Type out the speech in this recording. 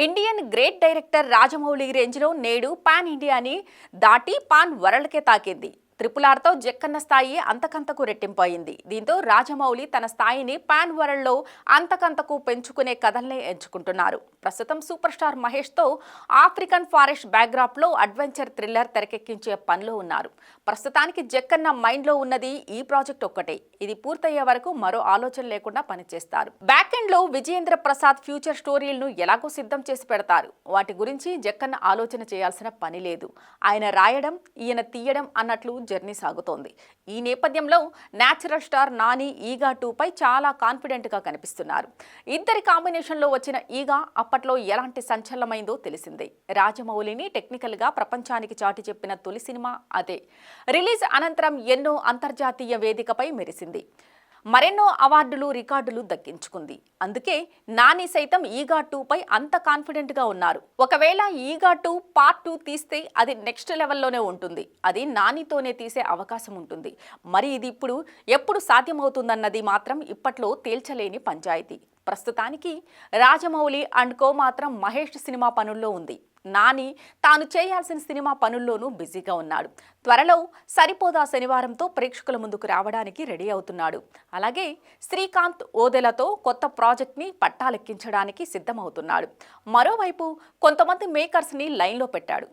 Indian great director Rajamouli రేంజ్లో నేడు pan ఇండియాని దాటి పాన్ వరల్డ్కే తాకింది. త్రిపులార్తో జక్కన్న స్థాయి అంతకంతకు రెట్టింపయింది. దీంతో రాజమౌళి తన స్థాయిని పాన్ వరల్డ్లో అంతకంతకు పెంచుకునే కథల్నే ఎంచుకుంటున్నారు. ప్రస్తుతం సూపర్ స్టార్ మహేష్తో ఆఫ్రికన్ ఫారెస్ట్ బ్యాక్డ్రాప్లో అడ్వెంచర్ థ్రిల్లర్ తెరకెక్కించే పనిలో ఉన్నారు. ప్రస్తుతానికి జక్కన్న మైండ్లో ఉన్నది ఈ ప్రాజెక్ట్ ఒక్కటే. ఇది పూర్తయ్యే వరకు మరో ఆలోచన లేకుండా పనిచేస్తారు. బ్యాక్ ఎండ్లో విజయేంద్ర ప్రసాద్ ఫ్యూచర్ స్టోరీలను ఎలాగో సిద్ధం చేసి పెడతారు. వాటి గురించి జక్కన్న ఆలోచన చేయాల్సిన పని లేదు. ఆయన రాయడం, ఈయన తీయడం అన్నట్లు జర్నీ సాగుతోంది. ఈ నేపథ్యంలో న్యాచురల్ స్టార్ నాని ఈగా 2పై చాలా కాన్ఫిడెంట్గా కనిపిస్తున్నారు. ఇద్దరి కాంబినేషన్లో వచ్చిన ఈగా అప్పట్లో ఎలాంటి సంచలనమైందో తెలిసిందే. రాజమౌళిని టెక్నికల్గా ప్రపంచానికి చాటి చెప్పిన తొలి సినిమా అదే. రిలీజ్ అనంతరం ఎన్నో అంతర్జాతీయ వేదికపై మెరిసింది. మరెన్నో అవార్డులు, రికార్డులు దక్కించుకుంది. అందుకే నాని సైతం ఈగా 2పై అంత కాన్ఫిడెంట్గా ఉన్నారు. ఒకవేళ ఈగా 2 పార్ట్ 2 తీస్తే అది నెక్స్ట్ లెవెల్లోనే ఉంటుంది. అది నానితోనే తీసే అవకాశం ఉంటుంది. మరి ఇది ఎప్పుడు సాధ్యమవుతుందన్నది మాత్రం ఇప్పట్లో తేల్చలేని పంచాయతీ. ప్రస్తుతానికి రాజమౌళి అండ్ కో మాత్రం మహేష్ సినిమా పనుల్లో ఉంది. నాని తాను చేయాల్సిన సినిమా పనుల్లోనూ బిజీగా ఉన్నాడు. త్వరలో సరిపోదా శనివారంతో ప్రేక్షకుల ముందుకు రావడానికి రెడీ అవుతున్నాడు. అలాగే శ్రీకాంత్ ఓదెలతో కొత్త ప్రాజెక్ట్ని పట్టాలెక్కించడానికి సిద్ధమవుతున్నాడు. మరోవైపు కొంతమంది మేకర్స్ని లైన్లో పెట్టాడు.